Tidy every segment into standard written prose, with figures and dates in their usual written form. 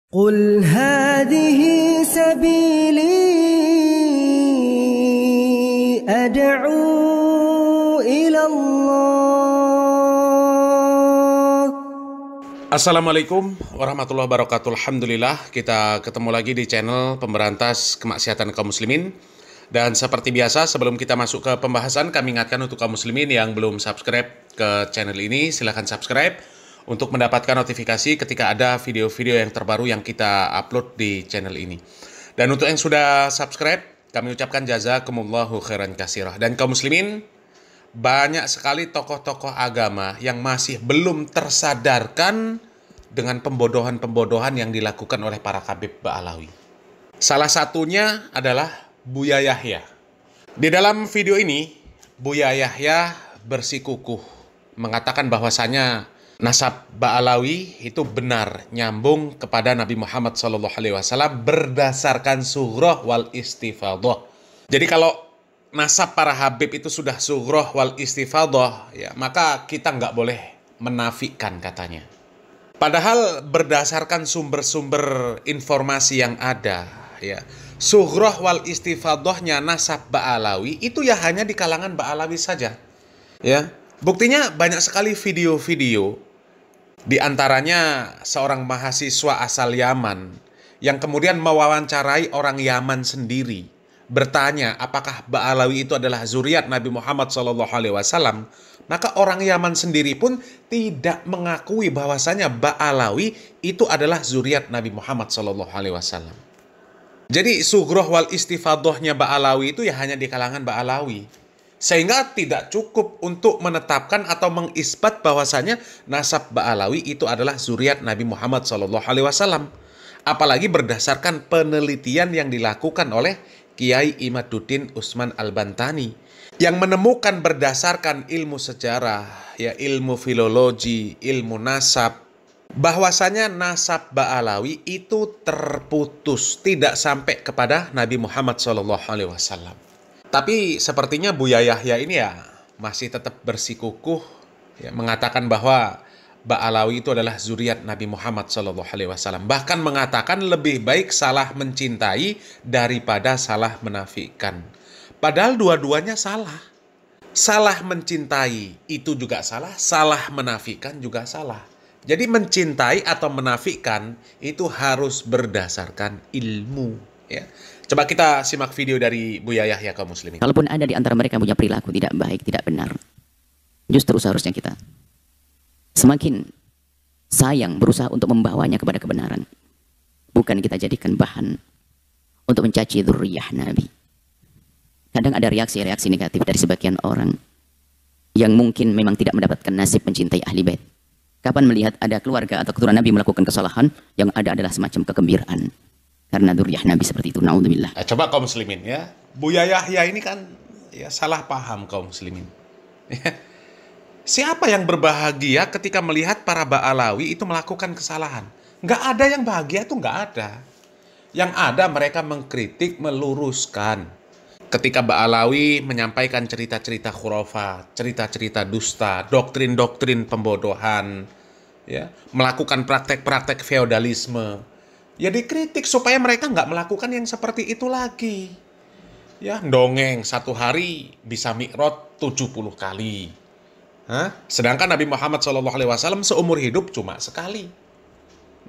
قل هذه سبيلي أدعو إلى الله. Assalamualaikum warahmatullahi wabarakatuh. Alhamdulillah, kita ketemu lagi di channel Pemberantas Kemaksiatan Kaum Muslimin. Dan seperti biasa, sebelum kita masuk ke pembahasan, kami ingatkan untuk kaum muslimin yang belum subscribe ke channel ini, silahkan subscribe untuk mendapatkan notifikasi ketika ada video-video yang terbaru yang kita upload di channel ini. Dan untuk yang sudah subscribe, kami ucapkan jazakumullahu khairan katsirah. Dan kaum muslimin, banyak sekali tokoh-tokoh agama yang masih belum tersadarkan dengan pembodohan-pembodohan yang dilakukan oleh para Habib Ba'alawi. Salah satunya adalah Buya Yahya. Di dalam video ini, Buya Yahya bersikukuh mengatakan bahwasanya nasab Ba'alawi itu benar nyambung kepada Nabi Muhammad SAW berdasarkan sughroh wal istifadah. Jadi kalau nasab para Habib itu sudah sughroh wal istifadah, ya, maka kita nggak boleh menafikan katanya. Padahal berdasarkan sumber-sumber informasi yang ada, ya, sughroh wal istifadahnya nasab Ba'alawi itu ya hanya di kalangan Ba'alawi saja. Ya, buktinya banyak sekali video-video, di antaranya seorang mahasiswa asal Yaman yang kemudian mewawancarai orang Yaman sendiri, bertanya apakah Ba'alawi itu adalah zuriat Nabi Muhammad SAW. Maka orang Yaman sendiri pun tidak mengakui bahwasanya Ba'alawi itu adalah zuriat Nabi Muhammad SAW. Jadi sughroh wal istifadahnya Ba'alawi itu ya hanya di kalangan Ba'alawi. Sehingga tidak cukup untuk menetapkan atau mengisbat bahwasanya nasab Ba'alawi itu adalah zuriat Nabi Muhammad SAW. Apalagi berdasarkan penelitian yang dilakukan oleh Kiai Imaduddin Utsman Al-Bantani, yang menemukan berdasarkan ilmu sejarah, ya, ilmu filologi, ilmu nasab, bahwasanya nasab Ba'alawi itu terputus, tidak sampai kepada Nabi Muhammad SAW. Tapi sepertinya Buya Yahya ini ya masih tetap bersikukuh, ya, mengatakan bahwa Ba'alawi itu adalah zuriat Nabi Muhammad SAW. Bahkan mengatakan lebih baik salah mencintai daripada salah menafikan. Padahal dua-duanya salah. Salah mencintai itu juga salah, salah menafikan juga salah. Jadi mencintai atau menafikan itu harus berdasarkan ilmu, ya. Coba kita simak video dari Buya Yahya kaum muslimin. Kalaupun ada di antara mereka punya perilaku tidak baik, tidak benar, justru seharusnya kita semakin sayang berusaha untuk membawanya kepada kebenaran. Bukan kita jadikan bahan untuk mencaci dzurriyyah Nabi. Kadang ada reaksi-reaksi negatif dari sebagian orang yang mungkin memang tidak mendapatkan nasib mencintai ahli bait. Kapan melihat ada keluarga atau keturunan Nabi melakukan kesalahan, yang ada adalah semacam kegembiraan karena dzurriyyah Nabi seperti itu. Naudzubillah. Coba kaum muslimin, ya, Buya Yahya ini kan ya salah paham kaum muslimin. Siapa yang berbahagia ketika melihat para Ba'alawi itu melakukan kesalahan? Nggak ada yang bahagia, tuh nggak ada. Yang ada mereka mengkritik, meluruskan. Ketika Ba'alawi menyampaikan cerita-cerita khurafat, cerita-cerita dusta, doktrin-doktrin pembodohan, ya, melakukan praktek-praktek feodalisme, ya dikritik supaya mereka nggak melakukan yang seperti itu lagi. Ya, dongeng satu hari bisa mi'raj 70 kali. Sedangkan Nabi Muhammad SAW seumur hidup cuma sekali.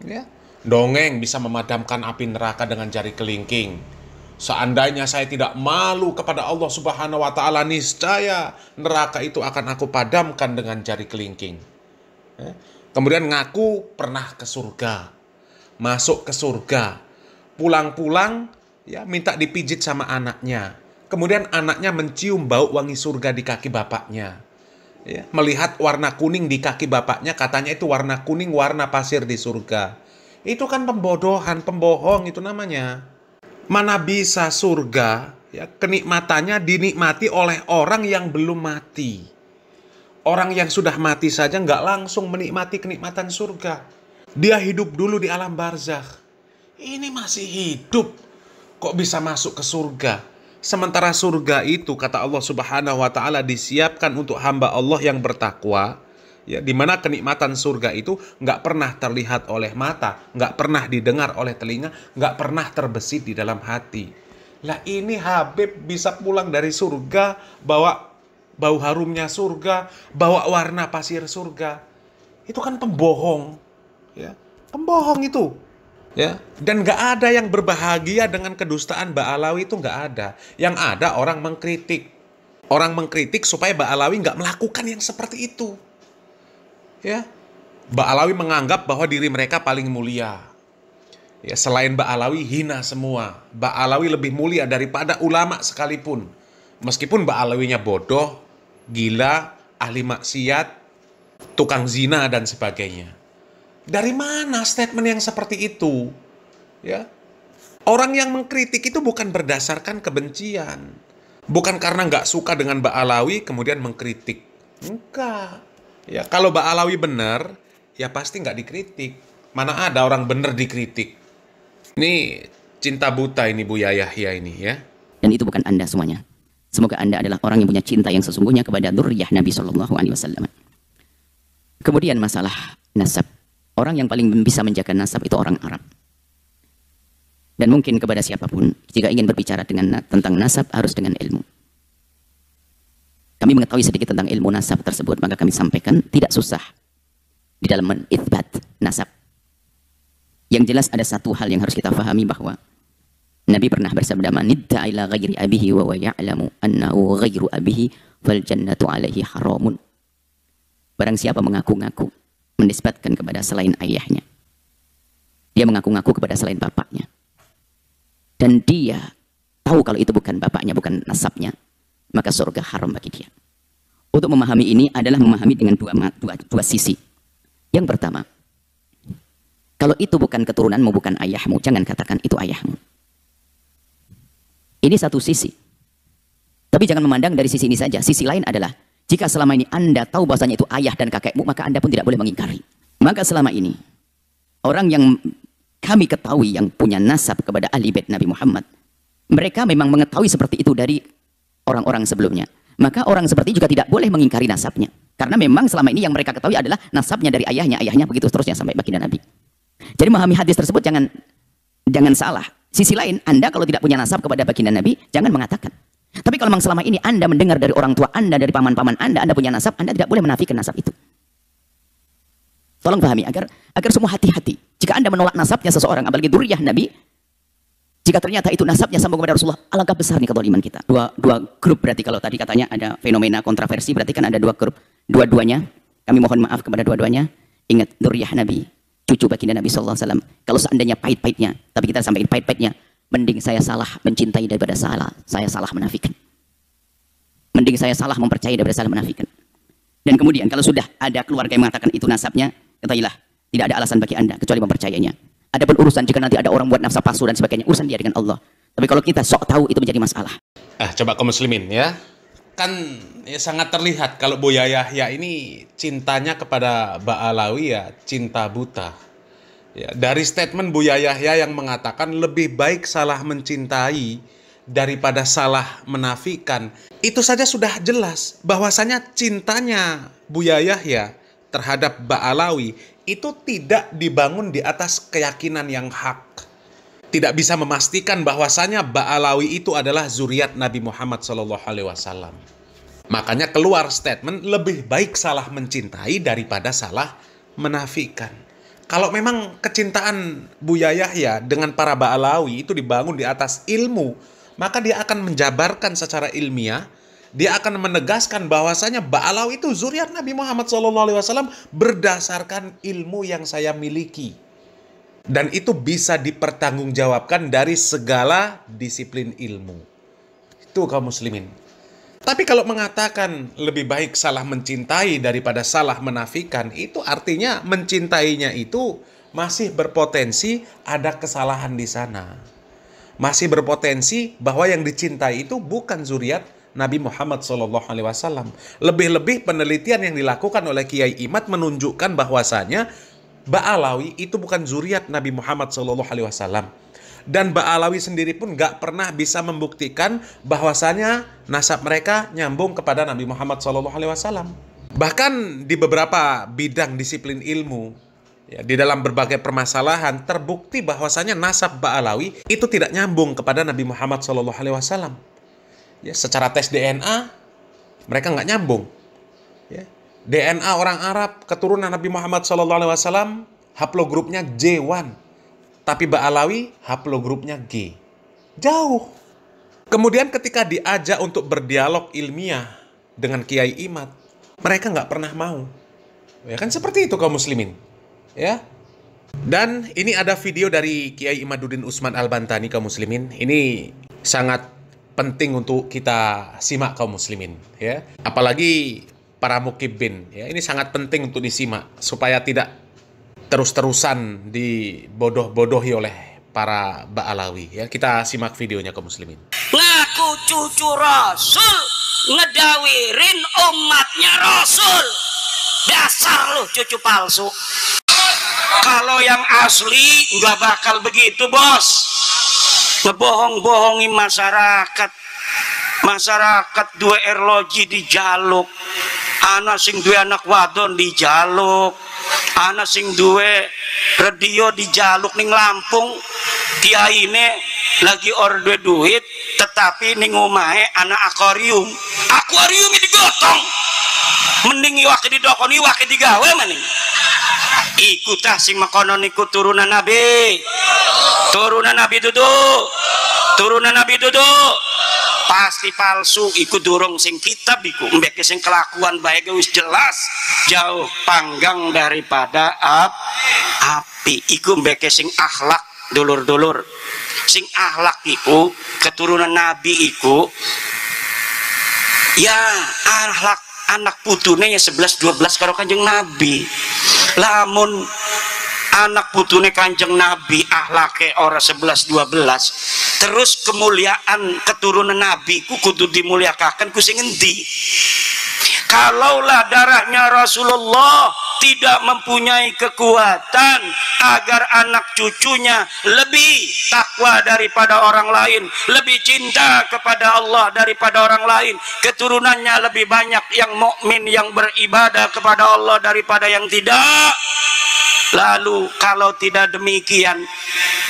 Ya, dongeng bisa memadamkan api neraka dengan jari kelingking. Seandainya saya tidak malu kepada Allah Subhanahu wa Ta'ala, niscaya neraka itu akan aku padamkan dengan jari kelingking. Kemudian ngaku pernah ke surga, masuk ke surga, pulang-pulang ya minta dipijit sama anaknya. Kemudian anaknya mencium bau wangi surga di kaki bapaknya. Ya, melihat warna kuning di kaki bapaknya, katanya itu warna kuning, warna pasir di surga. Itu kan pembodohan, pembohong itu namanya. Mana bisa surga, ya, kenikmatannya dinikmati oleh orang yang belum mati. Orang yang sudah mati saja nggak langsung menikmati kenikmatan surga. Dia hidup dulu di alam barzakh. Ini masih hidup, kok bisa masuk ke surga? Sementara surga itu, kata Allah Subhanahu wa Ta'ala, disiapkan untuk hamba Allah yang bertakwa, Ya, di mana kenikmatan surga itu nggak pernah terlihat oleh mata, nggak pernah didengar oleh telinga, nggak pernah terbesit di dalam hati. Lah ini Habib bisa pulang dari surga, bawa bau harumnya surga, bawa warna pasir surga. Itu kan pembohong, ya, pembohong itu. Ya, dan nggak ada yang berbahagia dengan kedustaan Mbak Alawi, itu nggak ada. Yang ada orang mengkritik. Orang mengkritik supaya Mbak Alawi nggak melakukan yang seperti itu. Ya, Mbak Alawi menganggap bahwa diri mereka paling mulia. Ya, selain Mbak Alawi hina semua. Mbak Alawi lebih mulia daripada ulama sekalipun. Meskipun Mbak Alawinya bodoh, gila, ahli maksiat, tukang zina dan sebagainya. Dari mana statement yang seperti itu? Ya, orang yang mengkritik itu bukan berdasarkan kebencian, bukan karena nggak suka dengan Mbak Alawi kemudian mengkritik. Enggak. Ya, kalau Mbak Alawi benar, ya pasti nggak dikritik. Mana ada orang benar dikritik? Ini cinta buta ini Buya Yahya ini, ya. Dan itu bukan Anda semuanya. Semoga Anda adalah orang yang punya cinta yang sesungguhnya kepada dzurriyyah Nabi Shallallahu Alaihi Wasallam. Kemudian masalah nasab. Orang yang paling bisa menjaga nasab itu orang Arab. Dan mungkin kepada siapapun, jika ingin berbicara tentang nasab, harus dengan ilmu. Kami mengetahui sedikit tentang ilmu nasab tersebut, maka kami sampaikan, tidak susah di dalam menitsbat nasab. Yang jelas ada satu hal yang harus kita fahami, bahwa Nabi pernah bersabda, "Man idda'a ila ghairi abihi wa ya'lamu annahu ghairu abihi fal jannatu 'alaihi haramun." Barang siapa mengaku-ngaku menisbatkan kepada selain ayahnya, dia mengaku-ngaku kepada selain bapaknya, dan dia tahu kalau itu bukan bapaknya, bukan nasabnya, maka surga haram bagi dia. Untuk memahami ini adalah memahami dengan dua sisi. Yang pertama, kalau itu bukan keturunanmu, bukan ayahmu, jangan katakan itu ayahmu. Ini satu sisi. Tapi jangan memandang dari sisi ini saja. Sisi lain adalah, jika selama ini Anda tahu bahasanya itu ayah dan kakekmu, maka Anda pun tidak boleh mengingkari. Maka selama ini, orang yang kami ketahui yang punya nasab kepada ahli bait Nabi Muhammad, mereka memang mengetahui seperti itu dari orang-orang sebelumnya. Maka orang seperti juga tidak boleh mengingkari nasabnya. Karena memang selama ini yang mereka ketahui adalah nasabnya dari ayahnya begitu seterusnya sampai baginda Nabi. Jadi memahami hadis tersebut jangan salah. Sisi lain, Anda kalau tidak punya nasab kepada baginda Nabi, jangan mengatakan. Tapi kalau memang selama ini Anda mendengar dari orang tua Anda, dari paman-paman Anda punya nasab, Anda tidak boleh menafikan nasab itu. Tolong pahami agar semua hati-hati. Jika Anda menolak nasabnya seseorang, apalagi dzurriyyah Nabi, jika ternyata itu nasabnya sambung kepada Rasulullah, alangkah besar nih kezaliman kita. Dua grup berarti, kalau tadi katanya ada fenomena kontroversi, berarti kan ada dua grup. Dua-duanya, kami mohon maaf kepada dua-duanya. Ingat, dzurriyyah Nabi, cucu baginda Nabi SAW. Kalau seandainya pahit-pahitnya, tapi kita sampaikan pahit-pahitnya, mending saya salah mencintai daripada saya salah menafikan. Mending saya salah mempercayai daripada salah menafikan. Dan kemudian kalau sudah ada keluarga yang mengatakan itu nasabnya, ketahuilah tidak ada alasan bagi Anda kecuali mempercayainya. Adapun urusan jika nanti ada orang buat nafsa palsu dan sebagainya, urusan dia dengan Allah. Tapi kalau kita sok tahu, itu menjadi masalah. Coba kaum muslimin, ya. Kan ya, sangat terlihat kalau Buya Yahya ini cintanya kepada Mbak Alawi ya cinta buta. Ya, dari statement Buya Yahya yang mengatakan lebih baik salah mencintai daripada salah menafikan, itu saja sudah jelas bahwasanya cintanya Buya Yahya terhadap Mbak Alawi itu tidak dibangun di atas keyakinan yang hak. Tidak bisa memastikan bahwasanya Mbak Alawi itu adalah zuriat Nabi Muhammad SAW. Makanya keluar statement lebih baik salah mencintai daripada salah menafikan. Kalau memang kecintaan Buya Yahya dengan para Mbak Alawi itu dibangun di atas ilmu, maka dia akan menjabarkan secara ilmiah, dia akan menegaskan bahwasanya Mbak Alawi itu zuriat Nabi Muhammad SAW berdasarkan ilmu yang saya miliki. Dan itu bisa dipertanggungjawabkan dari segala disiplin ilmu. Itu kaum muslimin. Tapi kalau mengatakan lebih baik salah mencintai daripada salah menafikan, itu artinya mencintainya itu masih berpotensi ada kesalahan di sana. Masih berpotensi bahwa yang dicintai itu bukan zuriat Nabi Muhammad SAW. Lebih-lebih penelitian yang dilakukan oleh Kiai Imad menunjukkan bahwasanya Mbak Alawi itu bukan zuriat Nabi Muhammad SAW. Dan Mbak Alawi sendiri pun gak pernah bisa membuktikan bahwasanya nasab mereka nyambung kepada Nabi Muhammad SAW. Bahkan di beberapa bidang disiplin ilmu, ya, di dalam berbagai permasalahan terbukti bahwasanya nasab Ba'alawi itu tidak nyambung kepada Nabi Muhammad SAW. Ya, secara tes DNA mereka nggak nyambung. Ya. DNA orang Arab keturunan Nabi Muhammad SAW haplogrupnya J1, tapi Ba'alawi haplogrupnya G. Jauh. Kemudian ketika diajak untuk berdialog ilmiah dengan Kiai Imad, mereka nggak pernah mau. Ya kan seperti itu kaum muslimin. Ya. Dan ini ada video dari Kiai Imaduddin Usman Al-Bantani kaum muslimin. Ini sangat penting untuk kita simak kaum muslimin, ya. Apalagi para mukibin, ya. Ini sangat penting untuk disimak supaya tidak terus-terusan dibodoh-bodohi oleh para Ba'alawi, ya. Kita simak videonya kaum muslimin. Ngaku cucu Rasul, ngedawirin umatnya Rasul. Dasar lu cucu palsu. Kalau yang asli nggak bakal begitu, bos. Ngebohong-bohongi masyarakat. Masyarakat dua erloji dijaluk. Ana sing duwe anak wadon dijaluk. Ana sing duwe radio dijaluk ning Lampung. Kiai ini lagi orde duit, tetapi ning omahe anak akuarium. Akuarium digotong. Mending iwake didokon iwake digawe maning. Iku tah sing makonon iku turunan Nabi. Turunan Nabi duduk. Turunan Nabi duduk. Pasti palsu, iku durung sing kitab iku mbeke sing kelakuan baik wis jelas jauh panggang daripada api. Iku mbeke sing akhlak dulur-dulur. Sing akhlak iku keturunan Nabi iku ya akhlak anak putune ya 11-12 karo Kanjeng Nabi. Lamun anak putune Kanjeng Nabi akhlake ora 11-12, terus kemuliaan keturunan Nabi ku kudu dimuliakaken ku sing endi? Kalaulah darahnya Rasulullah tidak mempunyai kekuatan agar anak cucunya lebih takwa daripada orang lain, lebih cinta kepada Allah daripada orang lain, keturunannya lebih banyak yang mukmin, yang beribadah kepada Allah daripada yang tidak. Lalu kalau tidak demikian,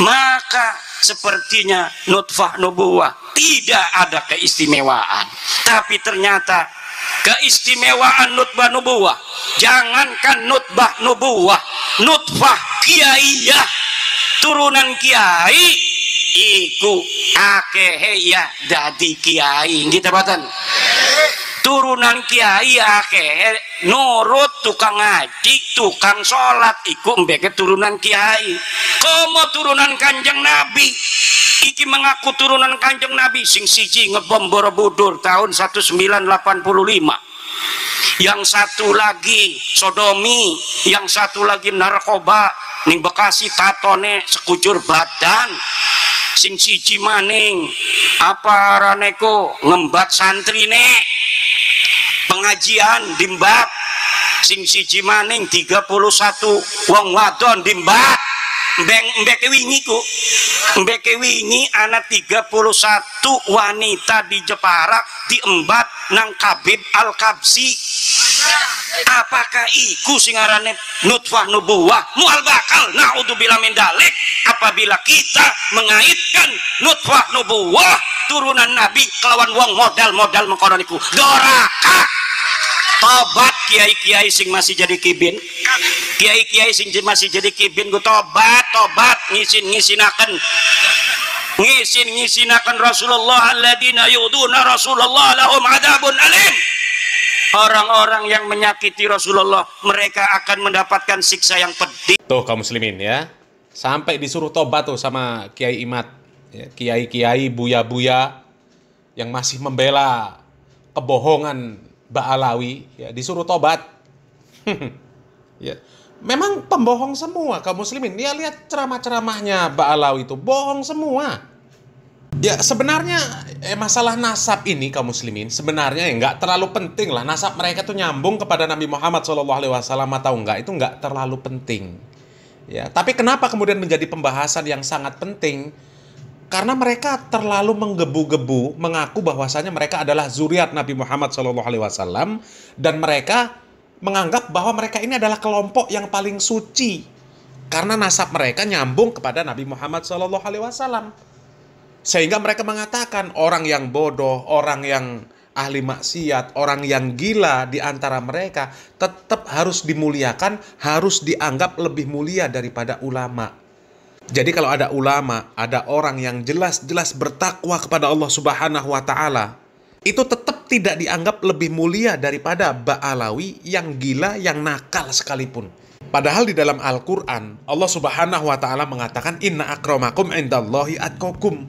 maka sepertinya nutfah nubuwah tidak ada keistimewaan. Tapi ternyata keistimewaan nutfah nubuwah, jangankan nutfah nubuwah, nutfah kiaiyah, turunan kiai iku akehe ya dadi kiai gitu batan. Turunan kiai akeh nurut tukang ngaji, tukang sholat iku mbeke turunan kiai. Komo turunan Kanjeng Nabi iki mengaku turunan Kanjeng Nabi sing siji ngebom Borobudur tahun 1985, yang satu lagi sodomi, yang satu lagi narkoba ning Bekasi tatone sekujur badan, sing siji maning apa raneko ngembat santrine pengajian dimbak, sing siji maning 31 wong wadon dimbak. Mbeke wingi ku mbeke wingi anak 31 wanita di Jepara diembat nang Kabib Al-Kabsi. Apakah iku sing arane nutfah nubuwah? Mual bakal naudzubillah min dalik apabila kita mengaitkan nutfah nubuwah turunan Nabi kelawan wong modal-modal mengkono niku. Doraka. Tobat kiai-kiai sing masih jadi kibin, kiai-kiai sing masih jadi kibin ku tobat ngisinaken Rasulullah alladzina yuduna Rasulullah lahum adzabun alim. Orang-orang yang menyakiti Rasulullah mereka akan mendapatkan siksa yang pedih. Tuh kaum muslimin, ya, sampai disuruh tobat tuh sama Kiai Imad, ya, kiai-kiai buya-buya yang masih membela kebohongan Ba'alawi, ya, disuruh tobat. Ya, memang pembohong semua kaum muslimin. Ya, lihat ceramah-ceramahnya Ba'alawi itu bohong semua. Ya, sebenarnya masalah nasab ini kaum muslimin sebenarnya nggak terlalu penting lah. Nasab mereka tuh nyambung kepada Nabi Muhammad SAW atau enggak, itu nggak terlalu penting. Ya, tapi kenapa kemudian menjadi pembahasan yang sangat penting? Karena mereka terlalu menggebu-gebu mengaku bahwasanya mereka adalah zuriat Nabi Muhammad SAW dan mereka menganggap bahwa mereka ini adalah kelompok yang paling suci karena nasab mereka nyambung kepada Nabi Muhammad SAW. Sehingga mereka mengatakan orang yang bodoh, orang yang ahli maksiat, orang yang gila di antara mereka tetap harus dimuliakan, harus dianggap lebih mulia daripada ulama. Jadi kalau ada ulama, ada orang yang jelas-jelas bertakwa kepada Allah Subhanahu wa Ta'ala, itu tetap tidak dianggap lebih mulia daripada Ba'alawi yang gila, yang nakal sekalipun. Padahal di dalam Al-Quran, Allah Subhanahu wa Ta'ala mengatakan, Inna akramakum indallahi atqakum.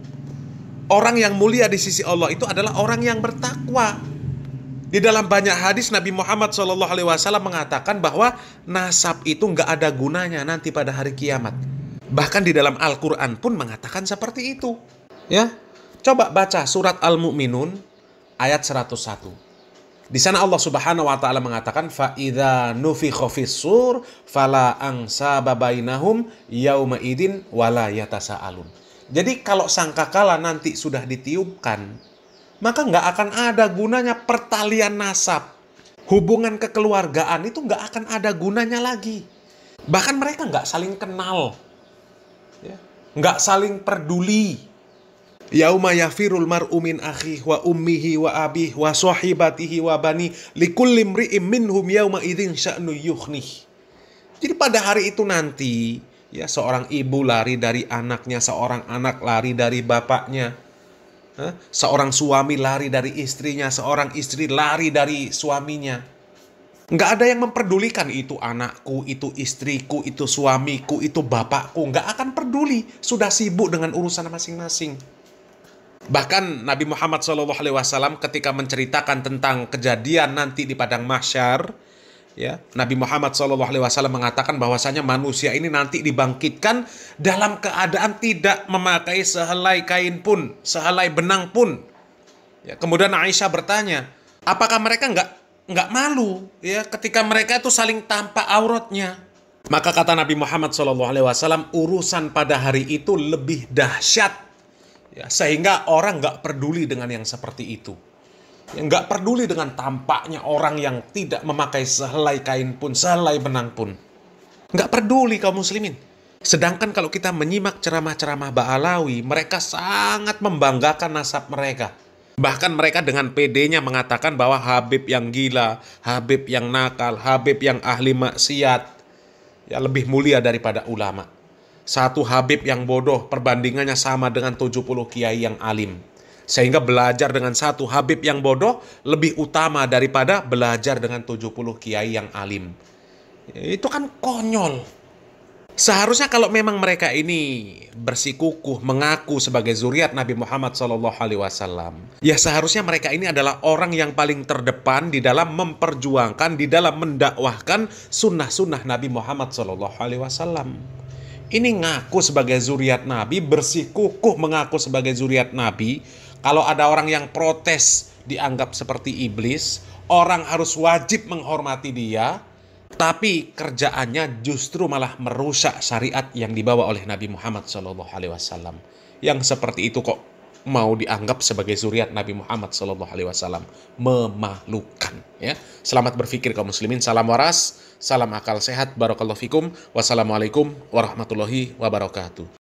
Orang yang mulia di sisi Allah itu adalah orang yang bertakwa. Di dalam banyak hadis Nabi Muhammad SAW mengatakan bahwa nasab itu nggak ada gunanya nanti pada hari kiamat. Bahkan di dalam Al-Quran pun mengatakan seperti itu. Ya, coba baca surat Al-Mu'minun ayat 101. Di sana Allah Subhanahu wa Ta'ala mengatakan, fa idza nufikha fis-sur fala ansaba bainahum yauma idin wala yatasaalun. Jadi kalau sangkakala nanti sudah ditiupkan, maka nggak akan ada gunanya pertalian nasab. Hubungan kekeluargaan itu nggak akan ada gunanya lagi. Bahkan mereka nggak saling kenal, ya, nggak saling peduli. Yauma yafirul mar'u min akhihi wa ummihi wa abihi wa sahibatihi wa bani likulli imri'im minhum yauma idzin sya'nu yughnih. Jadi pada hari itu nanti, ya, seorang ibu lari dari anaknya, seorang anak lari dari bapaknya, seorang suami lari dari istrinya, seorang istri lari dari suaminya. Nggak ada yang memperdulikan itu anakku, itu istriku, itu suamiku, itu bapakku. Nggak akan peduli, sudah sibuk dengan urusan masing-masing. Bahkan Nabi Muhammad SAW ketika menceritakan tentang kejadian nanti di padang mahsyar, ya, Nabi Muhammad SAW mengatakan bahwasanya manusia ini nanti dibangkitkan dalam keadaan tidak memakai sehelai kain pun, sehelai benang pun. Ya, kemudian Aisyah bertanya, apakah mereka nggak malu, ya, ketika mereka itu saling tampak auratnya? Maka kata Nabi Muhammad SAW, urusan pada hari itu lebih dahsyat. Ya, sehingga orang nggak peduli dengan yang seperti itu. Ya, nggak peduli dengan tampaknya orang yang tidak memakai sehelai kain pun, sehelai benang pun. Nggak peduli kaum muslimin. Sedangkan kalau kita menyimak ceramah-ceramah Ba'alawi, mereka sangat membanggakan nasab mereka. Bahkan mereka dengan pedenya mengatakan bahwa Habib yang gila, Habib yang nakal, Habib yang ahli maksiat, ya, lebih mulia daripada ulama. Satu Habib yang bodoh perbandingannya sama dengan 70 kiai yang alim. Sehingga belajar dengan satu Habib yang bodoh lebih utama daripada belajar dengan 70 kiai yang alim. Itu kan konyol. Seharusnya kalau memang mereka ini bersikukuh mengaku sebagai zuriat Nabi Muhammad SAW, ya seharusnya mereka ini adalah orang yang paling terdepan di dalam memperjuangkan, di dalam mendakwahkan sunnah-sunnah Nabi Muhammad SAW. Ini ngaku sebagai zuriat Nabi, bersikukuh mengaku sebagai zuriat Nabi. Kalau ada orang yang protes dianggap seperti iblis, orang harus wajib menghormati dia, tapi kerjaannya justru malah merusak syariat yang dibawa oleh Nabi Muhammad SAW. Yang seperti itu kok mau dianggap sebagai zuriat Nabi Muhammad SAW. Memalukan, ya. Selamat berpikir kaum muslimin. Salam waras, salam akal sehat, barakallahu fikum. Wassalamualaikum warahmatullahi wabarakatuh.